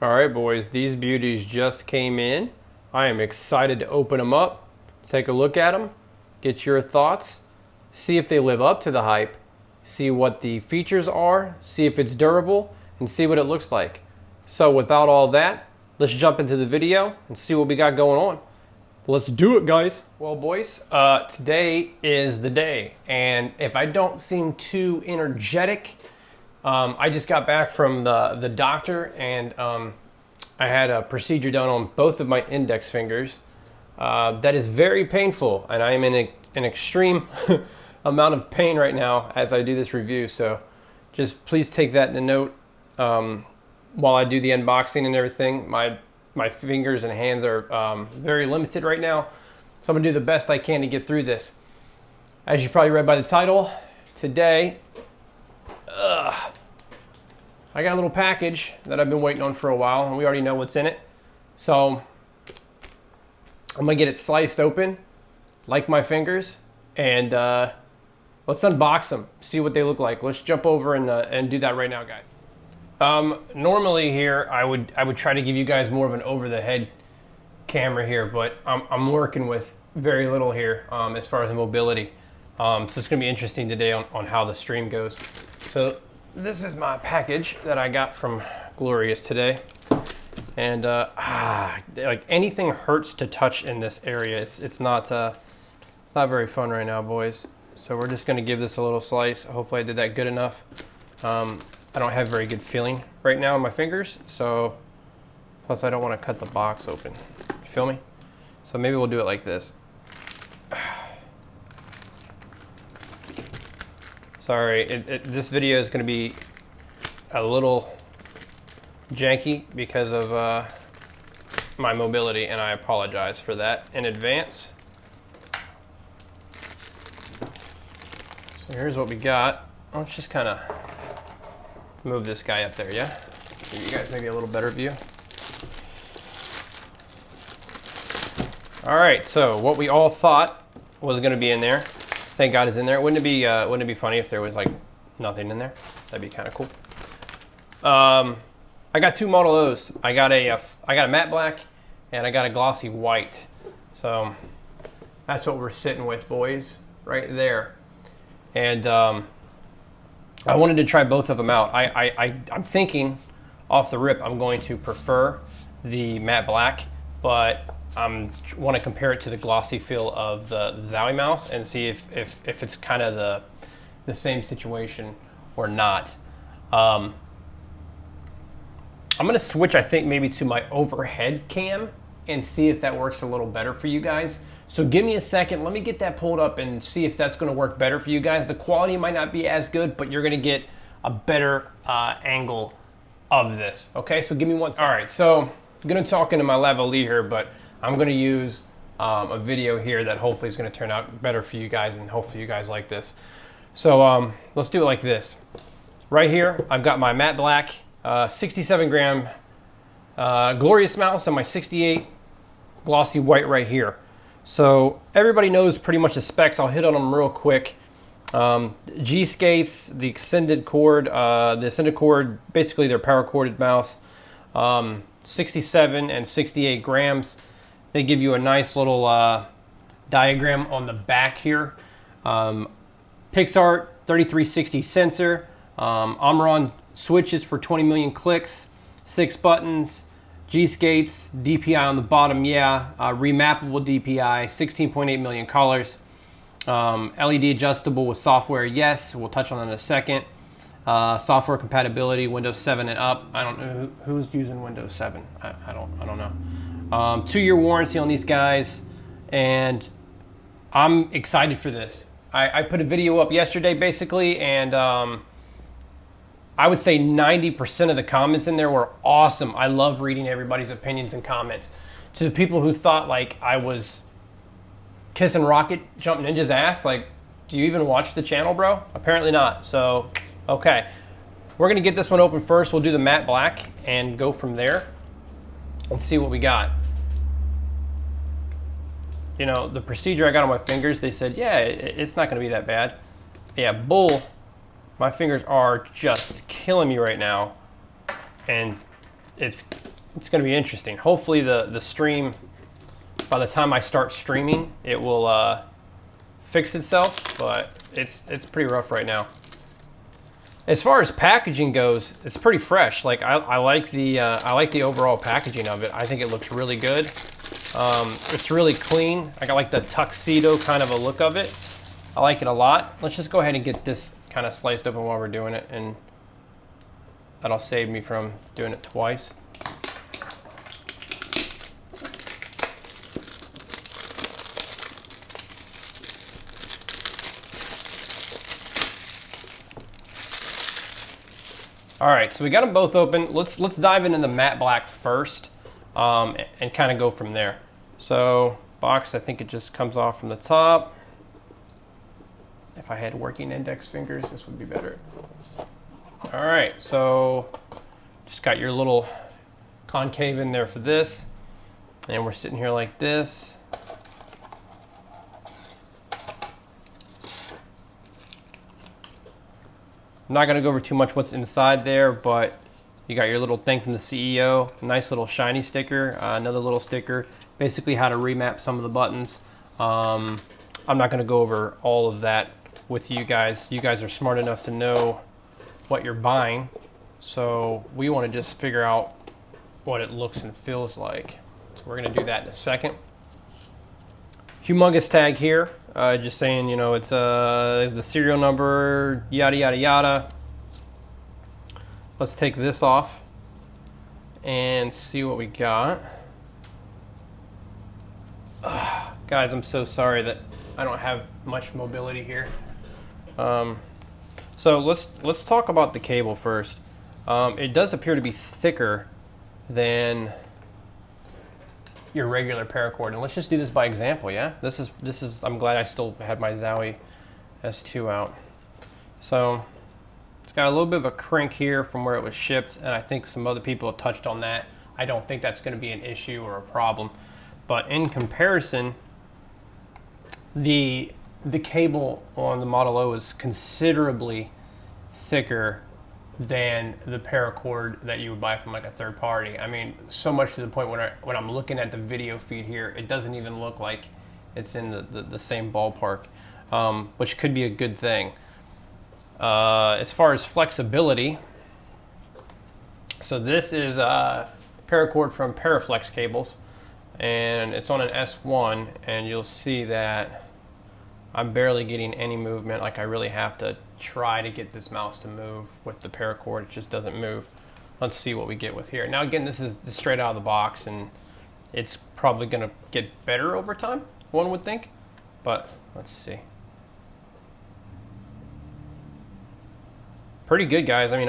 All right, boys, these beauties just came in. I am excited to open them up, take a look at them, get your thoughts, see if they live up to the hype, see what the features are, see if it's durable, and see what it looks like. So without all that, let's jump into the video and see what we got going on. Let's do it, guys. Well, boys, today is the day, and if I don't seem too energetic, I just got back from the doctor, and I had a procedure done on both of my index fingers. That is very painful, and I am in an extreme amount of pain right now as I do this review. So just please take that into note while I do the unboxing and everything. My fingers and hands are very limited right now, so I'm gonna do the best I can to get through this. As you probably read by the title, today, I got a little package that I've been waiting on for a while, and we already know what's in it. So I'm gonna get it sliced open, like my fingers, and let's unbox them, see what they look like. Let's jump over and do that right now, guys. Normally here, I would try to give you guys more of an over-the-head camera here, but I'm working with very little here as far as the mobility. So it's gonna be interesting today on how the stream goes. So this is my package that I got from Glorious today. And like anything hurts to touch in this area. It's not very fun right now, boys. So we're just gonna give this a little slice. Hopefully I did that good enough. I don't have very good feeling right now in my fingers, so plus I don't want to cut the box open. You feel me? So maybe we'll do it like this. Sorry, this video is going to be a little janky because of my mobility, and I apologize for that in advance. So here's what we got. Let's just kind of move this guy up there, yeah? Give you guys maybe a little better view. All right, so what we all thought was going to be in there, thank God is in there. Wouldn't it be funny if there was like nothing in there? That'd be kind of cool. I got two model O's. I got a matte black and I got a glossy white. So that's what we're sitting with, boys, right there. And I wanted to try both of them out. I'm thinking off the rip I'm going to prefer the matte black, but I want to compare it to the glossy feel of the Zowie mouse and see if it's kind of the same situation or not. I'm going to switch, I think, maybe to my overhead cam and see if that works a little better for you guys. So give me a second, let me get that pulled up and see if that's gonna work better for you guys. The quality might not be as good, but you're gonna get a better angle of this, okay? So give me one second. All right, so I'm gonna talk into my lavalier here, but I'm gonna use a video here that hopefully is gonna turn out better for you guys, and hopefully you guys like this. So let's do it like this. Right here, I've got my matte black 67 gram Glorious mouse and my 68 glossy white right here. So everybody knows pretty much the specs. I'll hit on them real quick. G skates, the extended cord, basically their power corded mouse, 67 and 68 grams. They give you a nice little diagram on the back here. PixArt 3360 sensor, Omron switches for 20 million clicks, 6 buttons, G-skates, DPI on the bottom, yeah. Remappable DPI, 16.8 million colors. LED adjustable with software, yes. We'll touch on that in a second. Software compatibility, Windows 7 and up. I don't know who's using Windows 7. I don't know. 2-year warranty on these guys, and I'm excited for this. I put a video up yesterday, basically, and I would say 90% of the comments in there were awesome. I love reading everybody's opinions and comments. To the people who thought like I was kissing Rocket Jump Ninja's ass, like, do you even watch the channel, bro? Apparently not. So, okay. We're gonna get this one open first. We'll do the matte black and go from there and see what we got. You know, the procedure I got on my fingers, they said, yeah, it's not gonna be that bad. Yeah, bull. My fingers are just killing me right now, and it's it's going to be interesting. Hopefully the stream, by the time I start streaming, it will fix itself, but it's pretty rough right now. As far as packaging goes, it's pretty fresh. Like I like the overall packaging of it. I think it looks really good. It's really clean. I got like the tuxedo kind of a look of it. I like it a lot. Let's just go ahead and get this kind of sliced open while we're doing it, and that'll save me from doing it twice. All right, so we got them both open. Let's dive into the matte black first, and kind of go from there. So box, I think it just comes off from the top. If I had working index fingers, this would be better. All right, so just got your little concave in there for this, and we're sitting here like this. I'm not gonna go over too much what's inside there, but you got your little thing from the CEO, nice little shiny sticker, another little sticker, basically how to remap some of the buttons. I'm not gonna go over all of that with you guys. You guys are smart enough to know what you're buying, so we wanna just figure out what it looks and feels like. So we're gonna do that in a second. Humongous tag here, just saying, you know, it's the serial number, yada yada yada. Let's take this off and see what we got. Guys, I'm so sorry that I don't have much mobility here. So let's talk about the cable first. It does appear to be thicker than your regular paracord, and let's just do this by example. Yeah, this is I'm glad I still had my Zowie S2 out. So it's got a little bit of a crink here from where it was shipped, and I think some other people have touched on that. I don't think that's going to be an issue or a problem, but in comparison, the cable on the Model O is considerably thicker than the paracord that you would buy from like a third party. I mean, so much to the point when I'm looking at the video feed here, it doesn't even look like it's in the same ballpark, which could be a good thing. As far as flexibility, so this is a paracord from Paraflex Cables, and it's on an S1, and you'll see that I'm barely getting any movement. Like I really have to try to get this mouse to move with the paracord. It just doesn't move. Let's see what we get with here. Now again, this is straight out of the box, and it's probably gonna get better over time, one would think, but let's see. Pretty good, guys. I mean,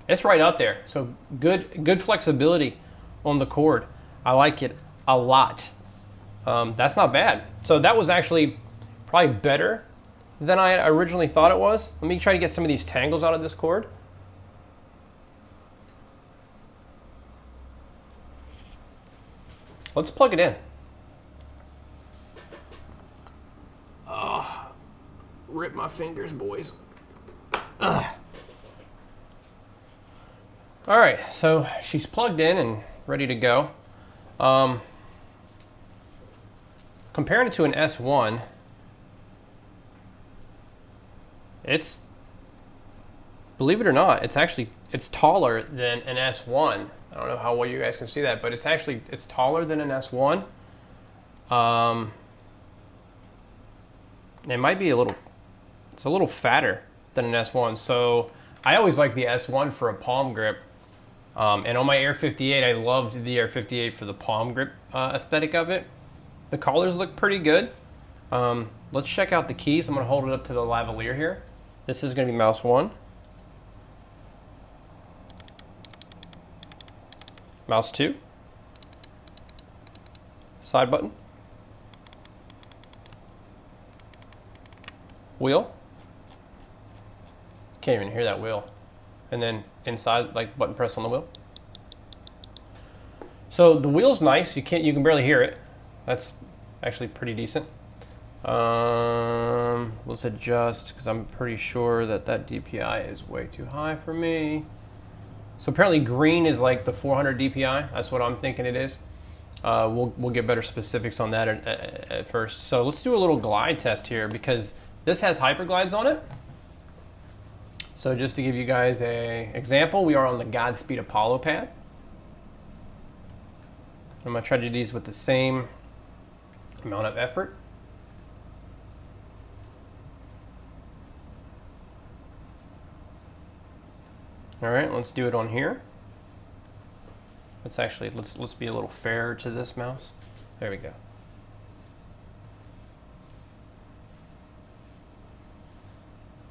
it's right out there. So good flexibility on the cord. I like it a lot. That's not bad. So that was actually probably better than I originally thought it was. Let me try to get some of these tangles out of this cord. Let's plug it in. Oh, rip my fingers, boys. Ugh. All right, so she's plugged in and ready to go. Comparing it to an S1, it's, believe it or not, it's taller than an S1. I don't know how well you guys can see that, but it's taller than an S1. It might be it's a little fatter than an S1. So I always like the S1 for a palm grip. And on my Air 58, I loved the Air 58 for the palm grip aesthetic of it. The collars look pretty good. Let's check out the keys. I'm gonna hold it up to the lavalier here. This is gonna be mouse 1. Mouse 2. Side button. Wheel. Can't even hear that wheel. And then inside, like button press on the wheel. So the wheel's nice. You can barely hear it. That's actually pretty decent. Let's adjust, because I'm pretty sure that DPI is way too high for me. So apparently green is like the 400 DPI. That's what I'm thinking it is. We'll get better specifics on that at first. So let's do a little glide test here because this has hyperglides on it. So just to give you guys an example, we are on the Godspeed Apollo pad. I'm going to try to do these with the same amount of effort. All right, let's do it on here. Let's be a little fairer to this mouse. There we go.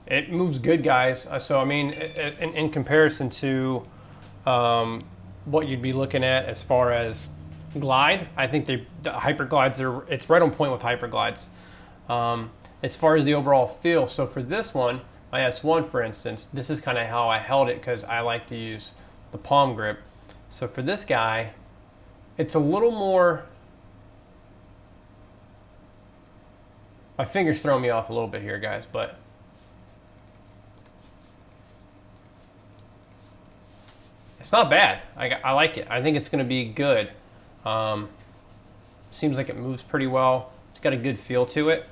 It moves good, guys. So I mean, in comparison to what you'd be looking at as far as glide, I think the hyperglides it's right on point with hyperglides. As far as the overall feel, so for this one, my S1 for instance, this is kind of how I held it because I like to use the palm grip. So for this guy, it's a little more, my fingers throw me off a little bit here, guys, but it's not bad. I like it. I think it's going to be good. Seems like it moves pretty well. It's got a good feel to it.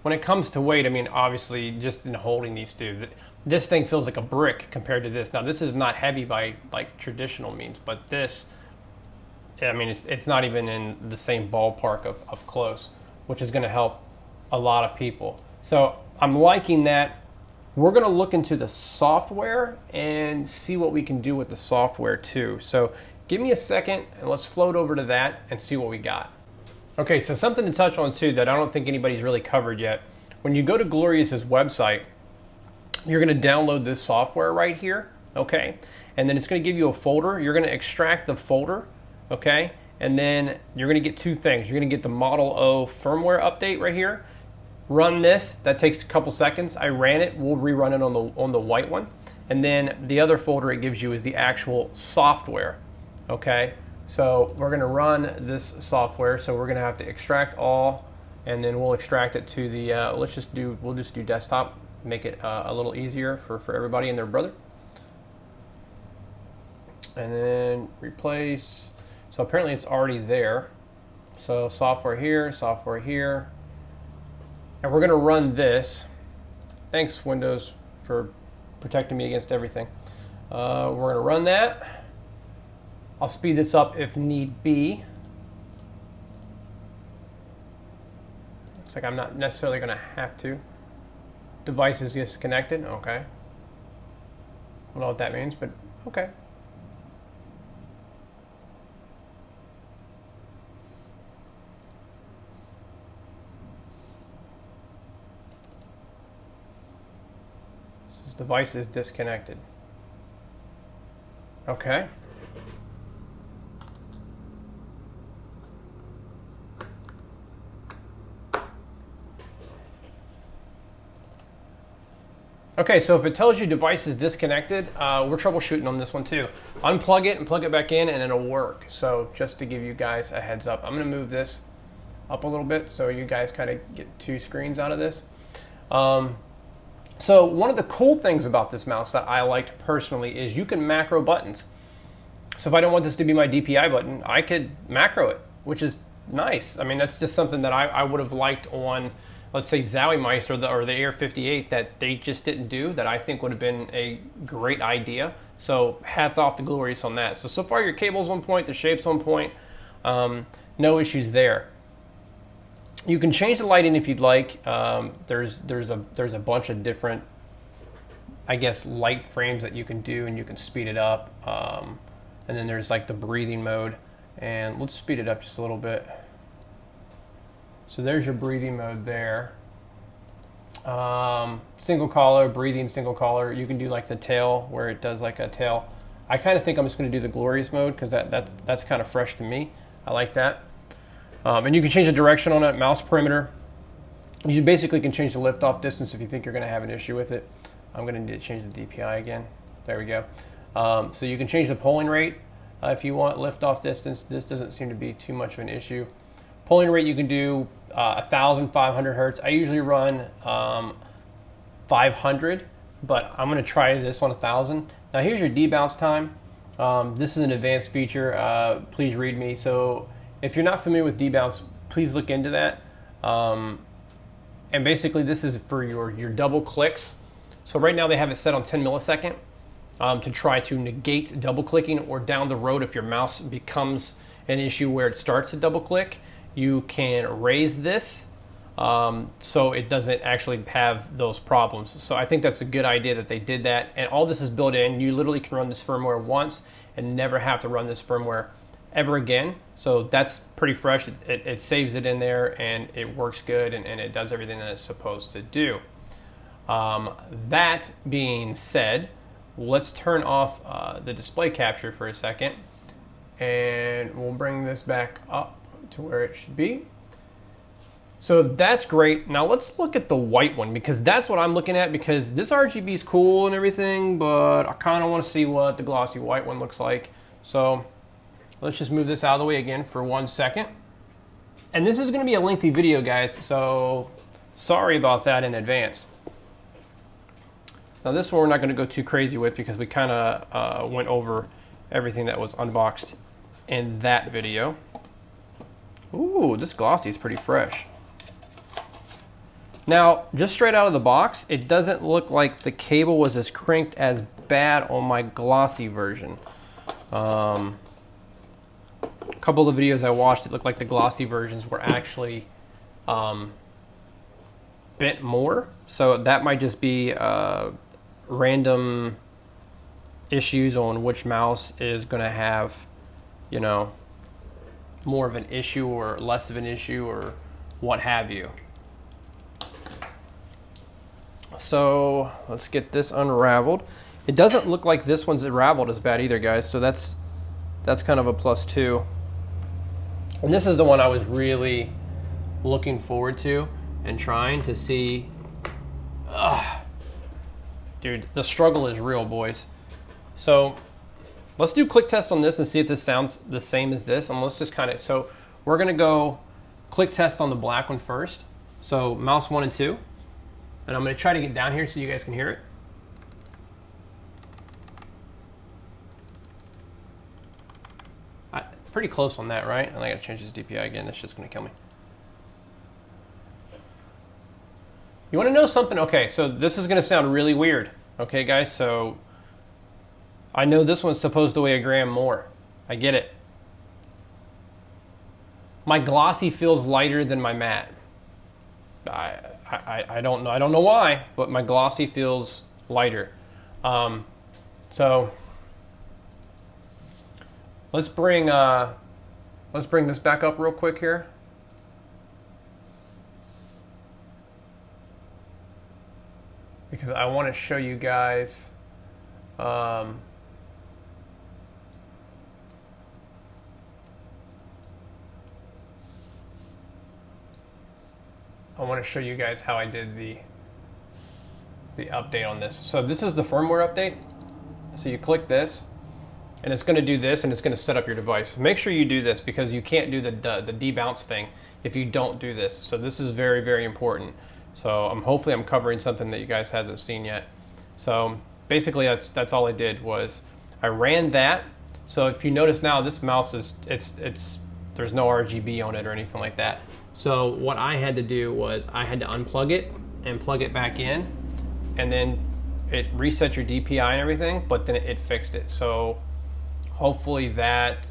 When it comes to weight, I mean, obviously, just in holding these two, this thing feels like a brick compared to this. Now, this is not heavy by like traditional means, but this, I mean, it's not even in the same ballpark of close, which is going to help a lot of people. So I'm liking that. We're going to look into the software and see what we can do with the software too. So give me a second and let's float over to that and see what we got. Okay, so something to touch on too that I don't think anybody's really covered yet. When you go to Glorious's website, you're going to download this software right here, okay? And then it's going to give you a folder. You're going to extract the folder, okay? And then you're going to get two things. You're going to get the Model O firmware update right here. Run this. That takes a couple seconds. I ran it. We'll rerun it on the white one. And then the other folder it gives you is the actual software, okay? So we're going to run this software. So we're going to have to extract all, and then we'll extract it to the. We'll just do desktop. Make it a little easier for everybody and their brother. And then replace. So apparently it's already there. So software here, and we're going to run this. Thanks Windows for protecting me against everything. We're going to run that. I'll speed this up if need be. Looks like I'm not necessarily going to have to. Device is disconnected. Okay. I don't know what that means, but okay. This device is disconnected. Okay. Okay, so if it tells you device is disconnected, we're troubleshooting on this one too. Unplug it and plug it back in and it'll work. So just to give you guys a heads up, I'm gonna move this up a little bit so you guys kind of get two screens out of this. So one of the cool things about this mouse that I liked personally is you can macro buttons. So if I don't want this to be my DPI button, I could macro it, which is nice. I mean, that's just something that I would have liked on, let's say, Zowie mice or the Air 58 that they just didn't do, that I think would have been a great idea. So hats off to Glorious on that. So far your cable's on point, the shape's on point, no issues there. You can change the lighting if you'd like. There's a bunch of different, I guess, light frames that you can do, and you can speed it up. And then there's like the breathing mode, and let's speed it up just a little bit. So there's your breathing mode there. Single collar, breathing single collar. You can do like the tail where it does like a tail. I kind of think I'm just going to do the Glorious mode because that's kind of fresh to me. I like that. And you can change the direction on it, mouse perimeter. You basically can change the lift-off distance if you think you're going to have an issue with it. I'm going to need to change the DPI again. There we go. So you can change the polling rate if you want, lift-off distance. This doesn't seem to be too much of an issue. Polling rate you can do 1,500 hertz. I usually run 500, but I'm going to try this on 1,000. Now here's your debounce time. This is an advanced feature. Please read me. So if you're not familiar with debounce, please look into that. And basically this is for your double clicks. So right now they have it set on 10 millisecond to try to negate double clicking, or down the road if your mouse becomes an issue where it starts to double click, you can raise this so it doesn't actually have those problems. So I think that's a good idea that they did that, and all this is built in. You literally can run this firmware once and never have to run this firmware ever again. So that's pretty fresh. It saves it in there and it works good, and it does everything that it's supposed to do. That being said, let's turn off the display capture for a second, and we'll bring this back up to where it should be. So that's great. Now let's look at the white one, because that's what I'm looking at, because this RGB is cool and everything, but I kind of want to see what the glossy white one looks like. So let's just move this out of the way again for 1 second. And this is going to be a lengthy video, guys, so sorry about that in advance. Now this one we're not going to go too crazy with, because we kind of went over everything that was unboxed in that video. Ooh, this glossy is pretty fresh. Now, just straight out of the box, it doesn't look like the cable was as crinked as bad on my glossy version. A couple of the videos I watched, it looked like the glossy versions were actually bent more. So that might just be random issues on which mouse is going to have, you know, more of an issue or less of an issue or what have you. So let's get this unraveled. It doesn't look like this one's unraveled as bad either, guys, so that's kind of a plus too. And this is the one I was really looking forward to and trying to see. Dude, the struggle is real, boys. So let's do click test on this and see if this sounds the same as this. And let's just kind of, so we're gonna go click test on the black one first. So mouse 1 and 2. And I'm gonna try to get down here so you guys can hear it. Pretty close on that, right? And I gotta change this DPI again. This shit's gonna kill me. You wanna know something? Okay, so this is gonna sound really weird. Okay, guys, so I know this one's supposed to weigh a gram more. I get it. My glossy feels lighter than my matte. I don't know why, but my glossy feels lighter. So let's bring this back up real quick here. Because I want to show you guys how I did the update on this. So this is the firmware update. So you click this, and it's going to do this, and it's going to set up your device. Make sure you do this, because you can't do the debounce thing if you don't do this. So this is very, very important. So hopefully I'm covering something that you guys hasn't seen yet. So basically that's all I did, was I ran that. So if you notice now, this mouse is there's no RGB on it or anything like that. So what I had to do was I had to unplug it and plug it back in, and then it reset your DPI and everything, but then it fixed it. So hopefully that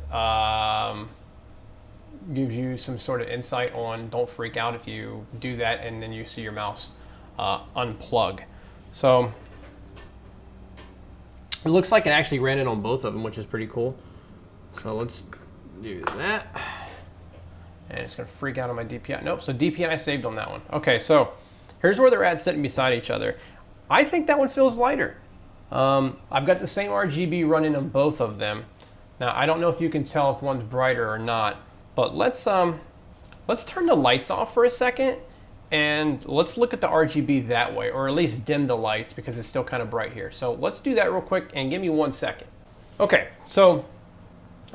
gives you some sort of insight on, don't freak out if you do that and then you see your mouse unplug. So it looks like it actually ran it on both of them, which is pretty cool. So let's do that. And it's gonna freak out on my DPI. Nope, so DPI saved on that one. Okay, so here's where they're at sitting beside each other. I think that one feels lighter. I've got the same RGB running on both of them. Now, I don't know if you can tell if one's brighter or not, but let's turn the lights off for a second, and let's look at the RGB that way, or at least dim the lights, because it's still kind of bright here. So let's do that real quick, and give me 1 second. Okay, so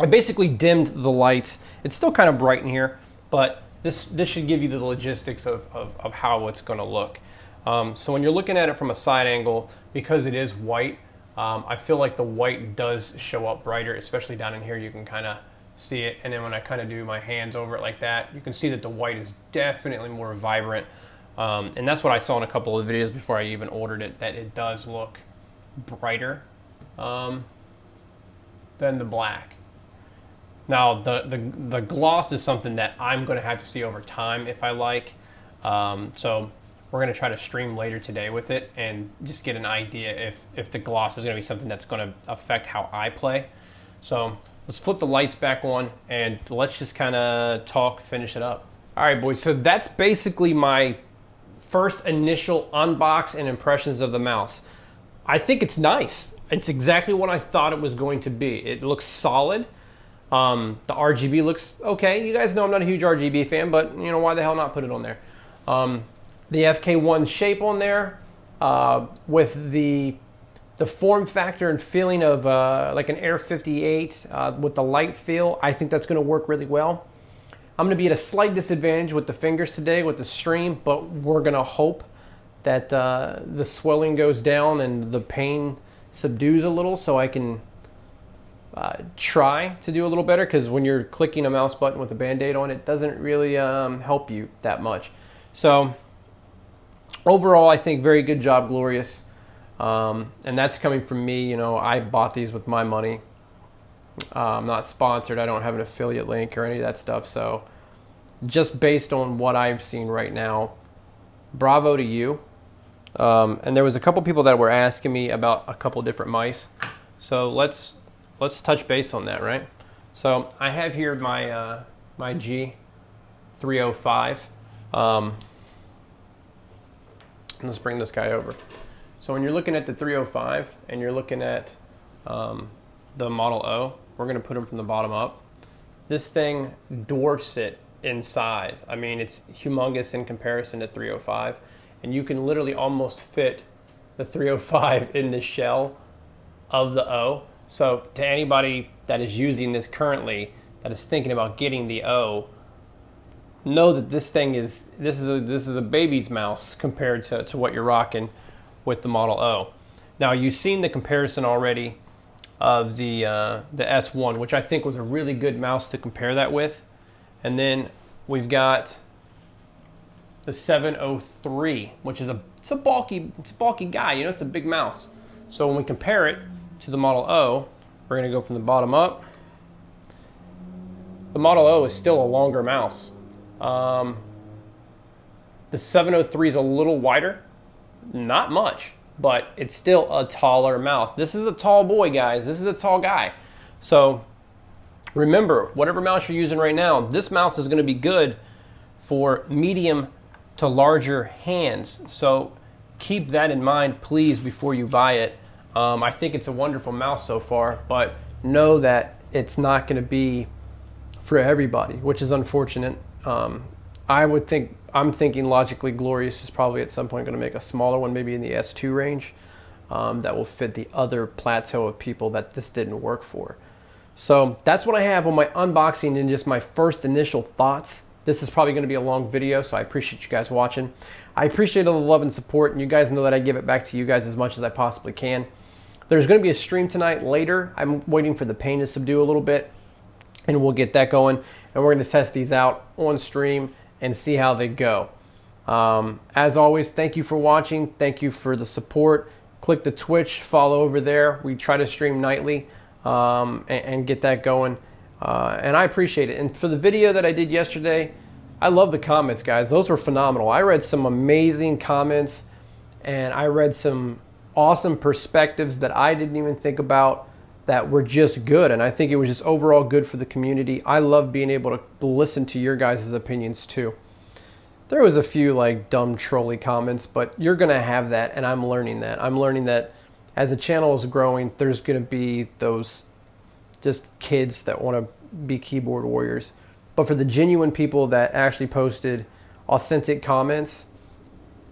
I basically dimmed the lights. It's still kind of bright in here, but this should give you the logistics of how it's gonna look. So when you're looking at it from a side angle, because it is white, I feel like the white does show up brighter, especially down in here. You can kind of see it, and then when I kind of do my hands over it like that, you can see that the white is definitely more vibrant, and that's what I saw in a couple of videos before I even ordered it, that it does look brighter than the black. Now the gloss is something that I'm going to have to see over time if I like, so we're going to try to stream later today with it and just get an idea if the gloss is going to be something that's going to affect how I play. So let's flip the lights back on and let's just kind of talk, finish it up. All right, boys, so that's basically my first initial unbox and impressions of the mouse. I think it's nice. It's exactly what I thought it was going to be. It looks solid. The RGB looks okay. You guys know I'm not a huge RGB fan, but you know, why the hell not put it on there? The FK1 shape on there, with the form factor and feeling of like an Air 58 with the light feel, I think that's going to work really well. I'm going to be at a slight disadvantage with the fingers today with the stream, but we're going to hope that the swelling goes down and the pain subdues a little, so I can try to do a little better, because when you're clicking a mouse button with a Band-Aid on, it doesn't really help you that much. So overall, I think very good job, Glorious. And that's coming from me. You know, I bought these with my money. I'm not sponsored. I don't have an affiliate link or any of that stuff. So just based on what I've seen right now, bravo to you. And there was a couple people that were asking me about a couple different mice. So let's touch base on that, right? So I have here my my G305. Let's bring this guy over. So when you're looking at the 305 and you're looking at the Model O, we're going to put them from the bottom up. This thing dwarfs it in size. I mean, it's humongous in comparison to 305, and you can literally almost fit the 305 in the shell of the O. So to anybody that is using this currently, that is thinking about getting the O, know that this thing is this is a baby's mouse compared to what you're rocking with the Model O. Now, you've seen the comparison already of the S1, which I think was a really good mouse to compare that with. And then we've got the 703, which is it's a bulky guy. You know, it's a big mouse. So when we compare it to the Model O, we're going to go from the bottom up. The Model O is still a longer mouse. The 703 is a little wider, not much, but it's still a taller mouse. This is a tall boy, guys. This is a tall guy. So remember, whatever mouse you're using right now, this mouse is going to be good for medium to larger hands. So keep that in mind, please, before you buy it. I think it's a wonderful mouse so far, but know that it's not going to be for everybody, which is unfortunate. I'm thinking logically Glorious is probably at some point going to make a smaller one, maybe in the S2 range, that will fit the other plateau of people that this didn't work for. So that's what I have on my unboxing and just my first initial thoughts. This is probably going to be a long video, so I appreciate you guys watching. I appreciate all the love and support, and you guys know that I give it back to you guys as much as I possibly can. There's going to be a stream tonight later. I'm waiting for the pain to subdue a little bit, and we'll get that going. And we're going to test these out on stream and see how they go. As always, thank you for watching. Thank you for the support. Click the Twitch, follow over there. We try to stream nightly and get that going. And I appreciate it. And for the video that I did yesterday, I love the comments, guys. Those were phenomenal. I read some amazing comments, and I read some awesome perspectives that I didn't even think about that were just good. And I think it was just overall good for the community. I love being able to listen to your guys' opinions too. There was a few like dumb trolly comments, but you're gonna have that, and I'm learning that. I'm learning that as the channel is growing, there's gonna be those just kids that wanna be keyboard warriors. But for the genuine people that actually posted authentic comments,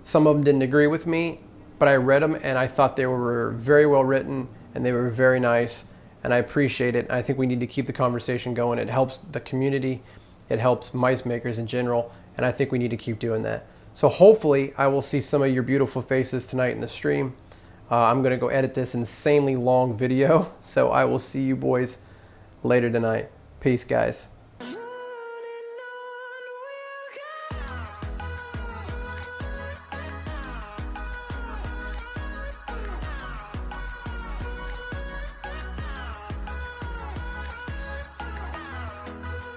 some of them didn't agree with me, but I read them and I thought they were very well written and they were very nice, and I appreciate it. I think we need to keep the conversation going. It helps the community, it helps mice makers in general, and I think we need to keep doing that. So hopefully I will see some of your beautiful faces tonight in the stream. I'm going to go edit this insanely long video. So I will see you boys later tonight. Peace, guys.